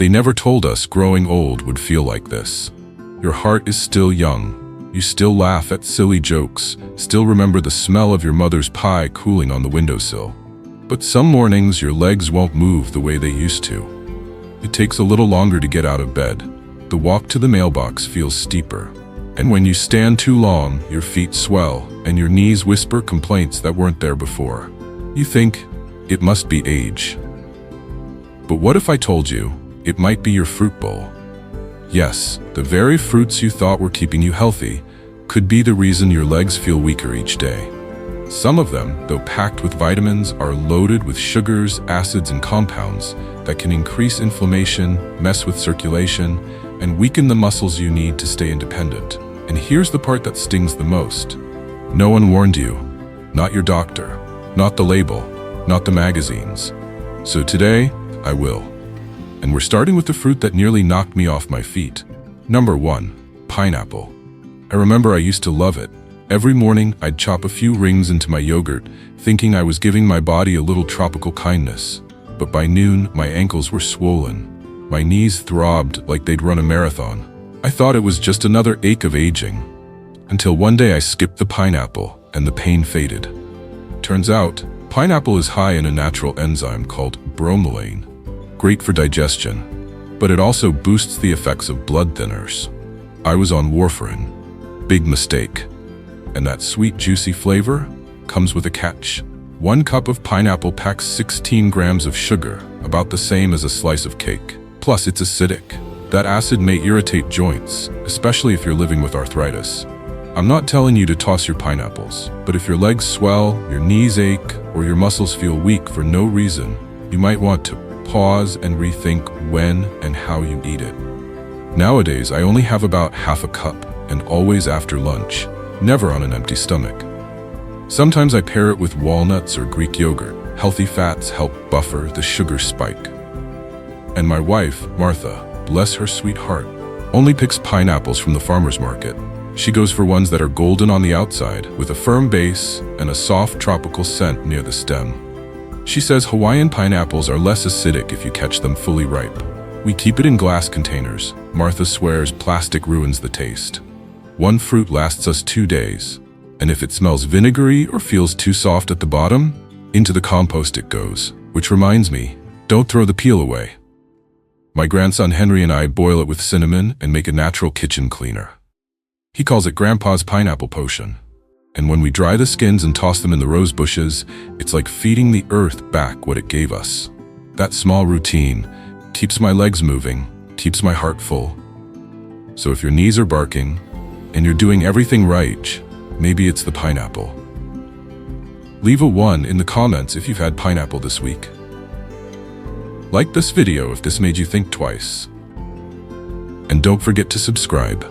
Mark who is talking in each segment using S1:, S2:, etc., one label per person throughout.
S1: They never told us growing old would feel like this. Your heart is still young. You still laugh at silly jokes, still remember the smell of your mother's pie cooling on the windowsill. But some mornings your legs won't move the way they used to. It takes a little longer to get out of bed. The walk to the mailbox feels steeper. And when you stand too long, your feet swell and your knees whisper complaints that weren't there before. You think, it must be age. But what if I told you, it might be your fruit bowl? Yes, the very fruits you thought were keeping you healthy could be the reason your legs feel weaker each day. Some of them, though packed with vitamins, are loaded with sugars, acids, and compounds that can increase inflammation, mess with circulation, and weaken the muscles you need to stay independent. And here's the part that stings the most. No one warned you. Not your doctor. Not the label. Not the magazines. So today, I will. And we're starting with the fruit that nearly knocked me off my feet. Number 1, pineapple. I remember I used to love it. Every morning, I'd chop a few rings into my yogurt, thinking I was giving my body a little tropical kindness. But by noon, my ankles were swollen. My knees throbbed like they'd run a marathon. I thought it was just another ache of aging. Until one day I skipped the pineapple, and the pain faded. Turns out, pineapple is high in a natural enzyme called bromelain. Great for digestion, but it also boosts the effects of blood thinners. I was on warfarin. Big mistake. And that sweet, juicy flavor comes with a catch. 1 cup of pineapple packs 16 grams of sugar, about the same as a slice of cake. Plus, it's acidic. That acid may irritate joints, especially if you're living with arthritis. I'm not telling you to toss your pineapples, but if your legs swell, your knees ache, or your muscles feel weak for no reason, you might want to pause and rethink when and how you eat it. Nowadays, I only have about half a cup, and always after lunch, never on an empty stomach. Sometimes I pair it with walnuts or Greek yogurt. Healthy fats help buffer the sugar spike. And my wife, Martha, bless her sweet heart, only picks pineapples from the farmer's market. She goes for ones that are golden on the outside, with a firm base and a soft tropical scent near the stem. She says Hawaiian pineapples are less acidic if you catch them fully ripe. We keep it in glass containers. Martha swears plastic ruins the taste. One fruit lasts us 2 days, and if it smells vinegary or feels too soft at the bottom, into the compost it goes. Which reminds me, don't throw the peel away. My grandson Henry and I boil it with cinnamon and make a natural kitchen cleaner. He calls it Grandpa's pineapple potion. And when we dry the skins and toss them in the rose bushes, it's like feeding the earth back what it gave us. That small routine keeps my legs moving, keeps my heart full. So if your knees are barking, and you're doing everything right, maybe it's the pineapple. Leave a 1 in the comments if you've had pineapple this week. Like this video if this made you think twice. And don't forget to subscribe.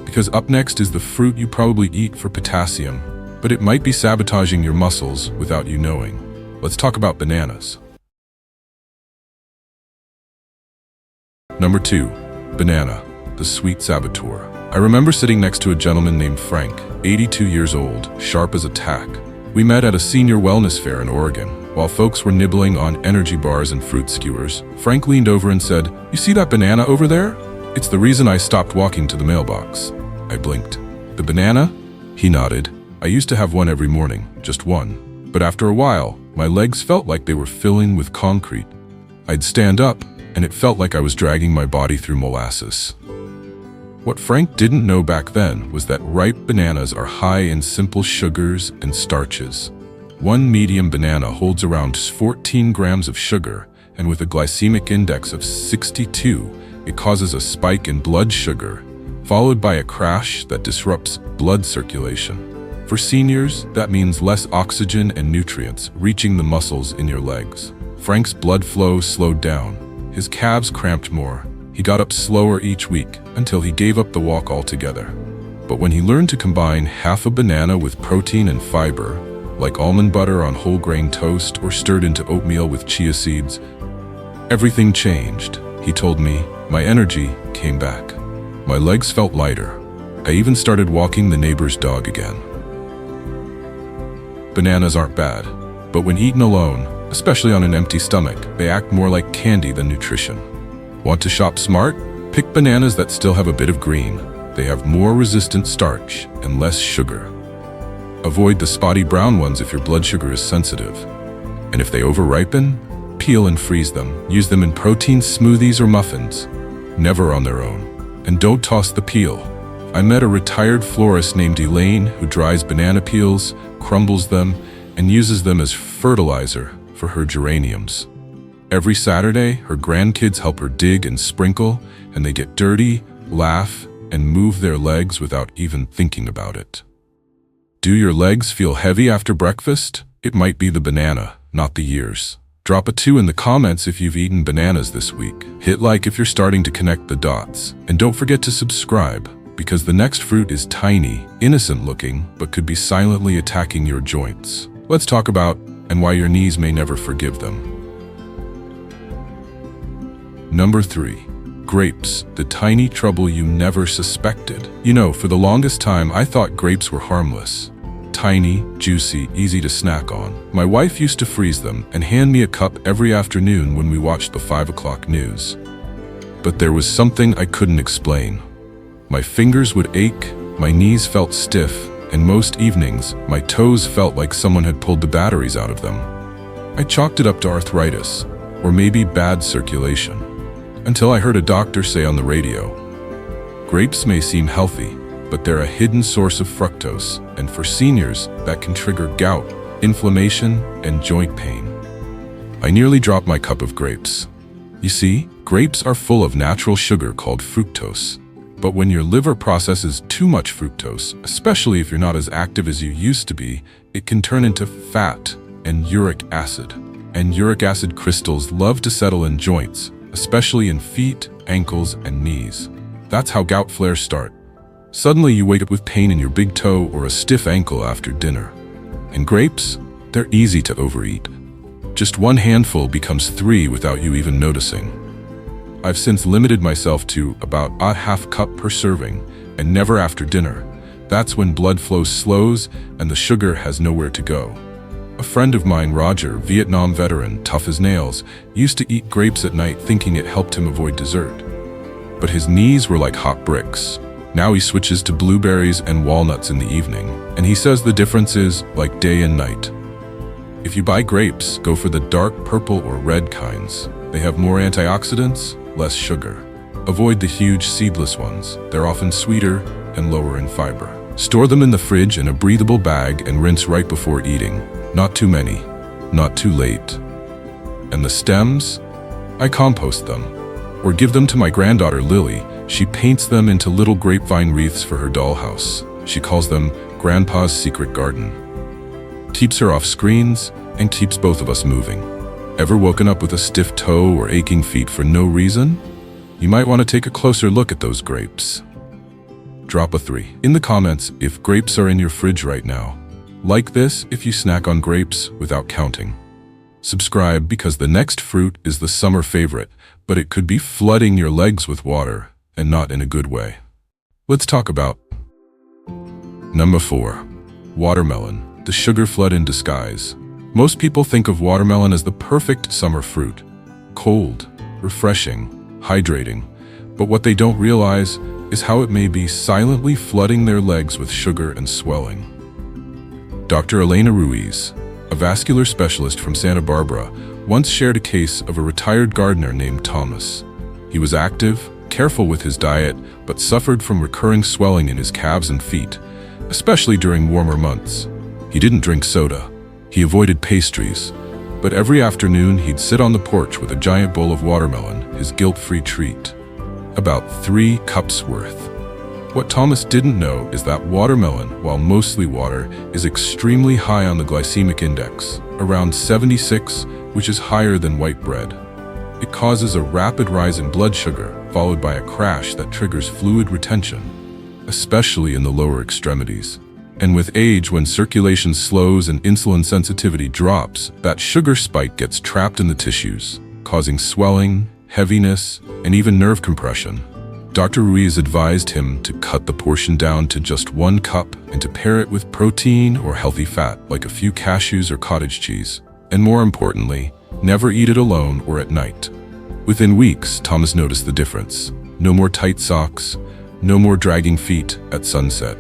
S1: Because up next is the fruit you probably eat for potassium, but it might be sabotaging your muscles without you knowing. Let's talk about bananas. Number 2, banana, the sweet saboteur. I remember sitting next to a gentleman named Frank, 82 years old, sharp as a tack. We met at a senior wellness fair in Oregon. While folks were nibbling on energy bars and fruit skewers, Frank leaned over and said, "You see that banana over there? It's the reason I stopped walking to the mailbox." I blinked. "The banana?" He nodded. "I used to have one every morning, just one. But after a while, my legs felt like they were filling with concrete. I'd stand up, and it felt like I was dragging my body through molasses." What Frank didn't know back then was that ripe bananas are high in simple sugars and starches. One medium banana holds around 14 grams of sugar, and with a glycemic index of 62, it causes a spike in blood sugar, followed by a crash that disrupts blood circulation. For seniors, that means less oxygen and nutrients reaching the muscles in your legs. Frank's blood flow slowed down. His calves cramped more. He got up slower each week until he gave up the walk altogether. But when he learned to combine half a banana with protein and fiber, like almond butter on whole grain toast or stirred into oatmeal with chia seeds, everything changed. He told me, my energy came back. My legs felt lighter. I even started walking the neighbor's dog again. Bananas aren't bad, but when eaten alone, especially on an empty stomach, they act more like candy than nutrition. Want to shop smart? Pick bananas that still have a bit of green. They have more resistant starch and less sugar. Avoid the spotty brown ones if your blood sugar is sensitive. And if they over-ripen, peel and freeze them. Use them in protein smoothies or muffins, never on their own. And don't toss the peel. I met a retired florist named Elaine who dries banana peels, crumbles them, and uses them as fertilizer for her geraniums. Every Saturday, her grandkids help her dig and sprinkle, and they get dirty, laugh, and move their legs without even thinking about it. Do your legs feel heavy after breakfast? It might be the banana, not the years. Drop a 2 in the comments if you've eaten bananas this week. Hit like if you're starting to connect the dots. And don't forget to subscribe, because the next fruit is tiny, innocent looking, but could be silently attacking your joints. Let's talk about and why your knees may never forgive them. Number 3. Grapes, the tiny trouble you never suspected. You know, for the longest time I thought grapes were harmless. Tiny, juicy, easy to snack on. My wife used to freeze them and hand me a cup every afternoon when we watched the 5 o'clock news. But there was something I couldn't explain. My fingers would ache, my knees felt stiff, and most evenings, my toes felt like someone had pulled the batteries out of them. I chalked it up to arthritis, or maybe bad circulation, until I heard a doctor say on the radio, grapes may seem healthy, but they're a hidden source of fructose, and for seniors, that can trigger gout, inflammation, and joint pain. I nearly dropped my cup of grapes. You see, grapes are full of natural sugar called fructose. But when your liver processes too much fructose, especially if you're not as active as you used to be, it can turn into fat and uric acid. And uric acid crystals love to settle in joints, especially in feet, ankles, and knees. That's how gout flares start. Suddenly you wake up with pain in your big toe or a stiff ankle after dinner. And grapes? They're easy to overeat. Just 1 handful becomes 3 without you even noticing. I've since limited myself to about a half cup per serving, and never after dinner. That's when blood flow slows and the sugar has nowhere to go. A friend of mine, Roger, Vietnam veteran, tough as nails, used to eat grapes at night thinking it helped him avoid dessert. But his knees were like hot bricks. Now he switches to blueberries and walnuts in the evening, and he says the difference is like day and night. If you buy grapes, go for the dark purple or red kinds. They have more antioxidants, less sugar. Avoid the huge seedless ones. They're often sweeter and lower in fiber. Store them in the fridge in a breathable bag and rinse right before eating. Not too many, not too late. And the stems? I compost them, or give them to my granddaughter Lily. She paints them into little grapevine wreaths for her dollhouse. She calls them Grandpa's Secret Garden. Keeps her off screens and keeps both of us moving. Ever woken up with a stiff toe or aching feet for no reason? You might want to take a closer look at those grapes. Drop a 3 in the comments if grapes are in your fridge right now. Like this if you snack on grapes without counting. Subscribe because the next fruit is the summer favorite, but it could be flooding your legs with water, and not in a good way. Let's talk about Number 4. Watermelon, the sugar flood in disguise. Most people think of watermelon as the perfect summer fruit. Cold, refreshing, hydrating. But what they don't realize is how it may be silently flooding their legs with sugar and swelling. Dr. Elena Ruiz, a vascular specialist from Santa Barbara, once shared a case of a retired gardener named Thomas. He was active, careful with his diet, but suffered from recurring swelling in his calves and feet, especially during warmer months. He didn't drink soda. He avoided pastries, but every afternoon he'd sit on the porch with a giant bowl of watermelon, his guilt-free treat. About 3 cups worth. What Thomas didn't know is that watermelon, while mostly water, is extremely high on the glycemic index, around 76, which is higher than white bread. It causes a rapid rise in blood sugar, followed by a crash that triggers fluid retention, especially in the lower extremities. And with age, when circulation slows and insulin sensitivity drops, that sugar spike gets trapped in the tissues, causing swelling, heaviness, and even nerve compression. Dr. Ruiz advised him to cut the portion down to just 1 cup and to pair it with protein or healthy fat, like a few cashews or cottage cheese. And more importantly, never eat it alone or at night. Within weeks, Thomas noticed the difference. No more tight socks, no more dragging feet at sunset.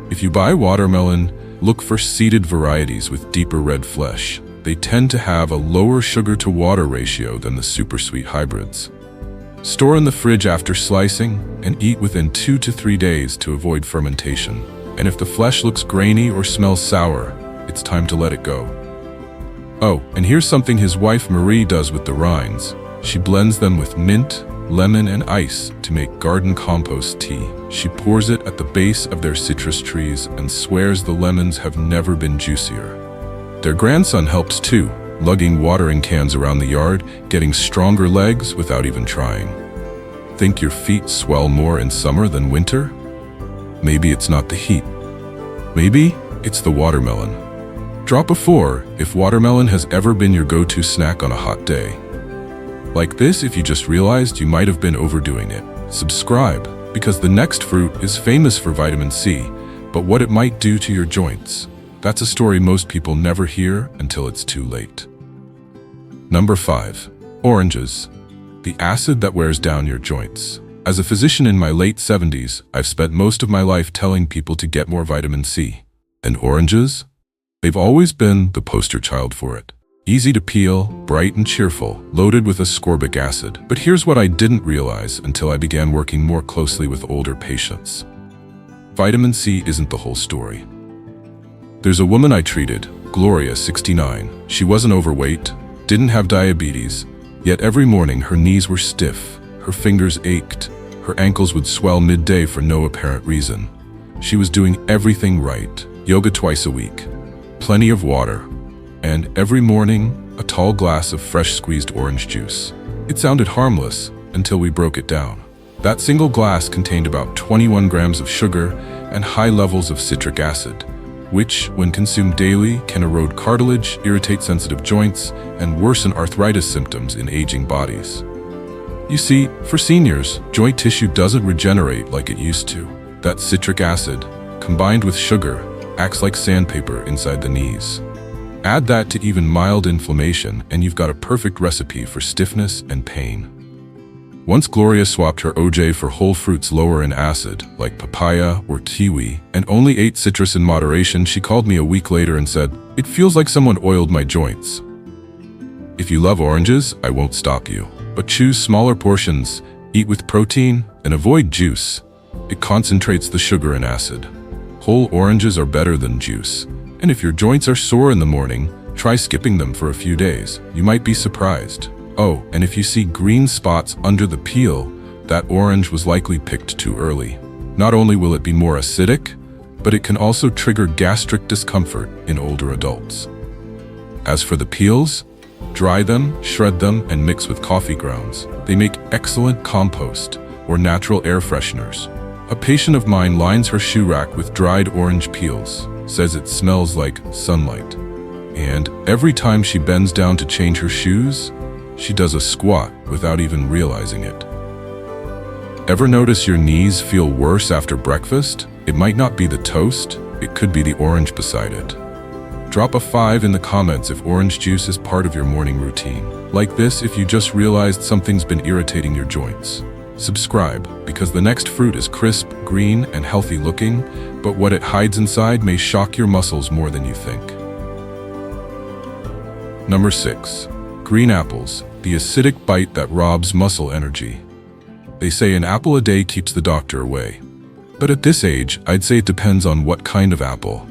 S1: If you buy watermelon, look for seeded varieties with deeper red flesh. They tend to have a lower sugar-to-water ratio than the super-sweet hybrids. Store in the fridge after slicing and eat within 2 to 3 days to avoid fermentation. And if the flesh looks grainy or smells sour, it's time to let it go. Oh, and here's something his wife Marie does with the rinds. She blends them with mint, lemon, and ice to make garden compost tea. She pours it at the base of their citrus trees and swears the lemons have never been juicier. Their grandson helps too, lugging watering cans around the yard, getting stronger legs without even trying. Think your feet swell more in summer than winter? Maybe it's not the heat. Maybe it's the watermelon. Drop a 4 if watermelon has ever been your go-to snack on a hot day. Like this if you just realized you might have been overdoing it. Subscribe, because the next fruit is famous for vitamin C, but what it might do to your joints. That's a story most people never hear until it's too late. Number 5. Oranges. The acid that wears down your joints. As a physician in my late 70s, I've spent most of my life telling people to get more vitamin C. And oranges? They've always been the poster child for it. Easy to peel, bright and cheerful, loaded with ascorbic acid. But here's what I didn't realize until I began working more closely with older patients. Vitamin C isn't the whole story. There's a woman I treated, Gloria, 69. She wasn't overweight, didn't have diabetes, yet every morning her knees were stiff, her fingers ached, her ankles would swell midday for no apparent reason. She was doing everything right. Yoga twice a week, plenty of water, and every morning, a tall glass of fresh squeezed orange juice. It sounded harmless until we broke it down. That single glass contained about 21 grams of sugar and high levels of citric acid, which, when consumed daily, can erode cartilage, irritate sensitive joints, and worsen arthritis symptoms in aging bodies. You see, for seniors, joint tissue doesn't regenerate like it used to. That citric acid, combined with sugar, acts like sandpaper inside the knees. Add that to even mild inflammation, and you've got a perfect recipe for stiffness and pain. Once Gloria swapped her OJ for whole fruits lower in acid, like papaya or kiwi, and only ate citrus in moderation, she called me a week later and said, "It feels like someone oiled my joints." If you love oranges, I won't stop you. But choose smaller portions, eat with protein, and avoid juice. It concentrates the sugar and acid. Whole oranges are better than juice. And if your joints are sore in the morning, try skipping them for a few days. You might be surprised. Oh, and if you see green spots under the peel, that orange was likely picked too early. Not only will it be more acidic, but it can also trigger gastric discomfort in older adults. As for the peels, dry them, shred them, and mix with coffee grounds. They make excellent compost or natural air fresheners. A patient of mine lines her shoe rack with dried orange peels, says it smells like sunlight. And every time she bends down to change her shoes, she does a squat without even realizing it. Ever notice your knees feel worse after breakfast? It might not be the toast, it could be the orange beside it. Drop a 5 in the comments if orange juice is part of your morning routine. Like this if you just realized something's been irritating your joints. Subscribe, because the next fruit is crisp, green, and healthy looking, but what it hides inside may shock your muscles more than you think. Number 6. Green apples, the acidic bite that robs muscle energy. They say an apple a day keeps the doctor away. But at this age, I'd say it depends on what kind of apple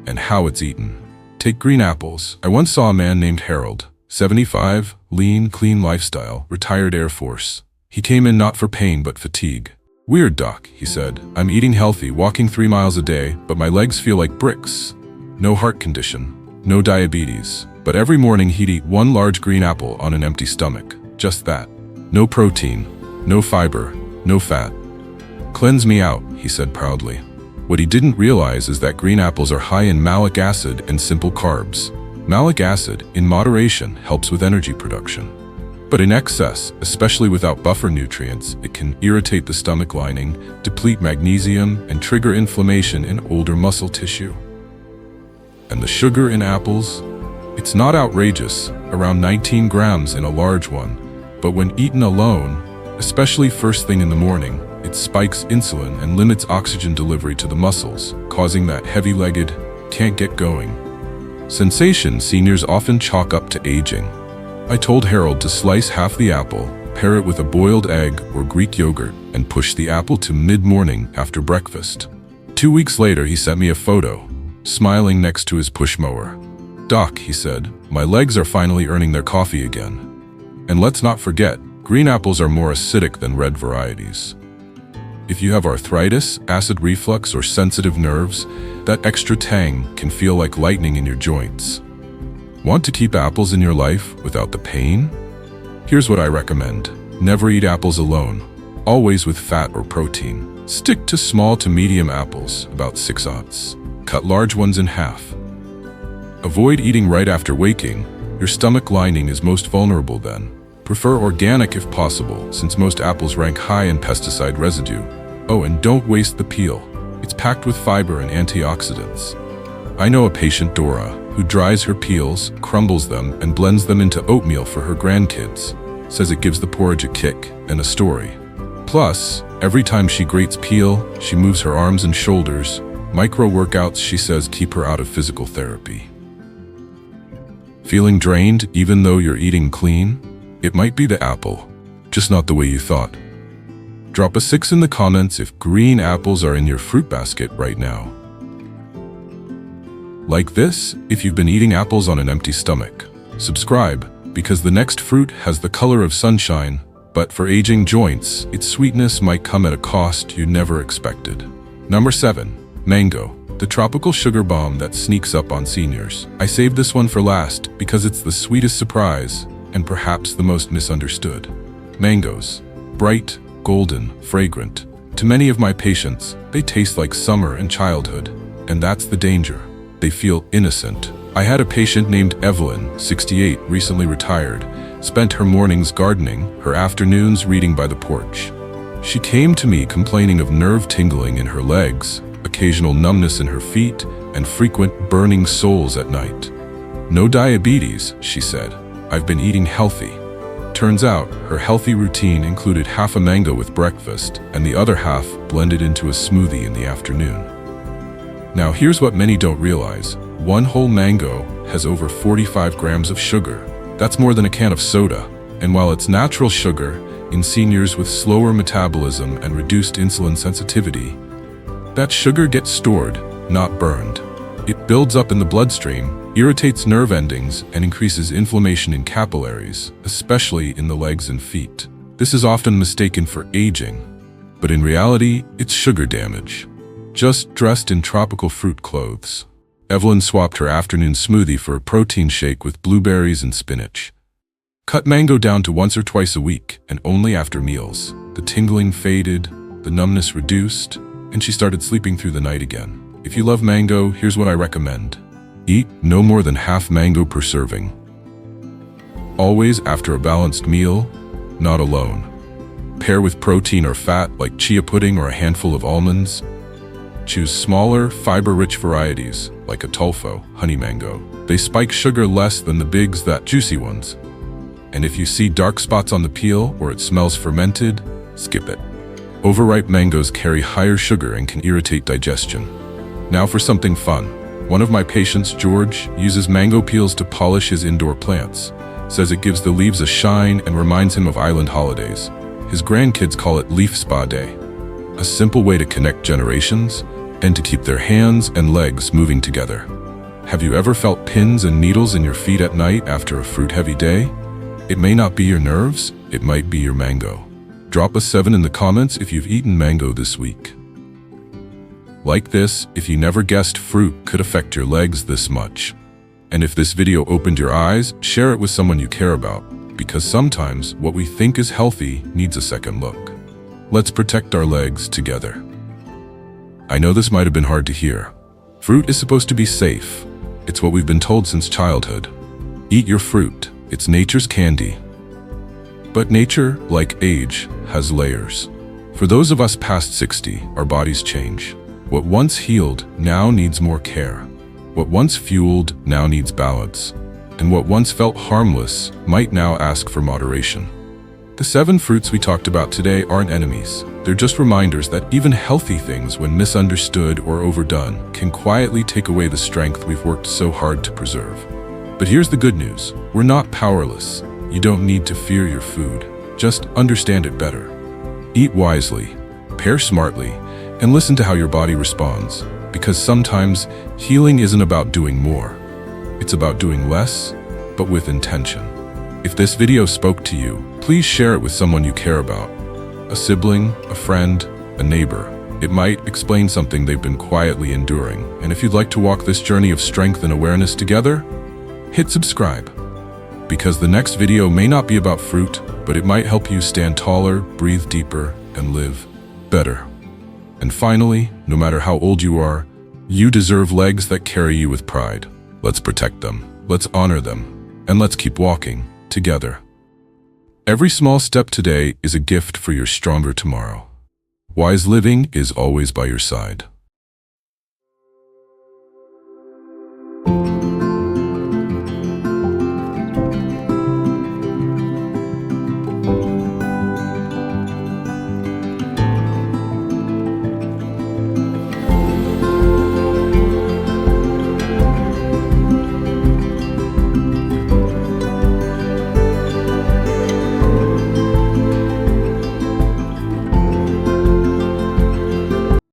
S1: and how it's eaten. Take green apples. I once saw a man named Harold, 75, lean, clean lifestyle, retired Air Force. He came in not for pain but fatigue. "Weird, doc," he said. "I'm eating healthy, walking 3 miles a day, but my legs feel like bricks. No heart condition, no diabetes." But every morning he'd eat 1 large green apple on an empty stomach. Just that. No protein, no fiber, no fat. "Cleanse me out," he said proudly. What he didn't realize is that green apples are high in malic acid and simple carbs. Malic acid, in moderation, helps with energy production. But in excess, especially without buffer nutrients, it can irritate the stomach lining, deplete magnesium, and trigger inflammation in older muscle tissue. And the sugar in apples? It's not outrageous, around 19 grams in a large one, But when eaten alone, especially first thing in the morning, it spikes insulin and limits oxygen delivery to the muscles, causing that heavy-legged, can't get going sensation seniors often chalk up to aging. I told Harold to slice half the apple, pair it with a boiled egg or Greek yogurt, and push the apple to mid-morning after breakfast. 2 weeks later, he sent me a photo, smiling next to his push mower. "Doc," he said, "my legs are finally earning their coffee again." And let's not forget, green apples are more acidic than red varieties. If you have arthritis, acid reflux, or sensitive nerves, that extra tang can feel like lightning in your joints. Want to keep apples in your life without the pain? Here's what I recommend. Never eat apples alone, always with fat or protein. Stick to small to medium apples, about 6 ounces. Cut large ones in half. Avoid eating right after waking. Your stomach lining is most vulnerable then. Prefer organic if possible, since most apples rank high in pesticide residue. Oh, and don't waste the peel. It's packed with fiber and antioxidants. I know a patient, Dora, who dries her peels, crumbles them, and blends them into oatmeal for her grandkids. Says it gives the porridge a kick and a story. Plus, every time she grates peel, she moves her arms and shoulders. Micro-workouts, she says, keep her out of physical therapy. Feeling drained even though you're eating clean? It might be the apple, just not the way you thought. Drop a 6 in the comments if green apples are in your fruit basket right now. Like this if you've been eating apples on an empty stomach. Subscribe, because the next fruit has the color of sunshine, but for aging joints, its sweetness might come at a cost you never expected. Number 7. Mango, the tropical sugar bomb that sneaks up on seniors. I saved this one for last because it's the sweetest surprise and perhaps the most misunderstood. Mangoes, bright, golden, fragrant. To many of my patients, they taste like summer and childhood, and that's the danger. They feel innocent. I had a patient named Evelyn, 68, recently retired, spent her mornings gardening, her afternoons reading by the porch. She came to me complaining of nerve tingling in her legs, occasional numbness in her feet, and frequent burning soles at night. No diabetes, she said. I've been eating healthy. Turns out, her healthy routine included half a mango with breakfast and the other half blended into a smoothie in the afternoon. Now here's what many don't realize. One whole mango has over 45 grams of sugar. That's more than a can of soda. And while it's natural sugar, in seniors with slower metabolism and reduced insulin sensitivity, that sugar gets stored, not burned. It builds up in the bloodstream, irritates nerve endings, and increases inflammation in capillaries, especially in the legs and feet. This is often mistaken for aging, but in reality, it's sugar damage. Just dressed in tropical fruit clothes. Evelyn swapped her afternoon smoothie for a protein shake with blueberries and spinach. Cut mango down to once or twice a week, and only after meals. The tingling faded, the numbness reduced, and she started sleeping through the night again. If you love mango, here's what I recommend. Eat no more than half mango per serving. Always after a balanced meal, not alone. Pair with protein or fat like chia pudding or a handful of almonds. Choose smaller, fiber-rich varieties like a Tulfo, honey mango. They spike sugar less than the bigs, that juicy ones. And if you see dark spots on the peel or it smells fermented, skip it. Overripe mangoes carry higher sugar and can irritate digestion. Now for something fun. One of my patients, George, uses mango peels to polish his indoor plants. Says it gives the leaves a shine and reminds him of island holidays. His grandkids call it Leaf Spa Day. A simple way to connect generations and to keep their hands and legs moving together. Have you ever felt pins and needles in your feet at night after a fruit-heavy day? It may not be your nerves, it might be your mango. Drop a 7 in the comments if you've eaten mango this week. Like this, if you never guessed fruit could affect your legs this much. And if this video opened your eyes, share it with someone you care about, because sometimes what we think is healthy needs a second look. Let's protect our legs together. I know this might have been hard to hear. Fruit is supposed to be safe. It's what we've been told since childhood. Eat your fruit. It's nature's candy. But nature, like age, has layers. For those of us past 60, our bodies change. What once healed now needs more care. What once fueled now needs balance. And what once felt harmless might now ask for moderation. The 7 fruits we talked about today aren't enemies. They're just reminders that even healthy things, when misunderstood or overdone, can quietly take away the strength we've worked so hard to preserve. But here's the good news. We're not powerless. You don't need to fear your food. Just understand it better. Eat wisely, pair smartly, and listen to how your body responds. Because sometimes healing isn't about doing more. It's about doing less, but with intention. If this video spoke to you, please share it with someone you care about. A sibling, a friend, a neighbor. It might explain something they've been quietly enduring. And if you'd like to walk this journey of strength and awareness together, hit subscribe. Because the next video may not be about fruit, but it might help you stand taller, breathe deeper, and live better. And finally, no matter how old you are, you deserve legs that carry you with pride. Let's protect them, let's honor them, and let's keep walking together. Every small step today is a gift for your stronger tomorrow. Wise living is always by your side.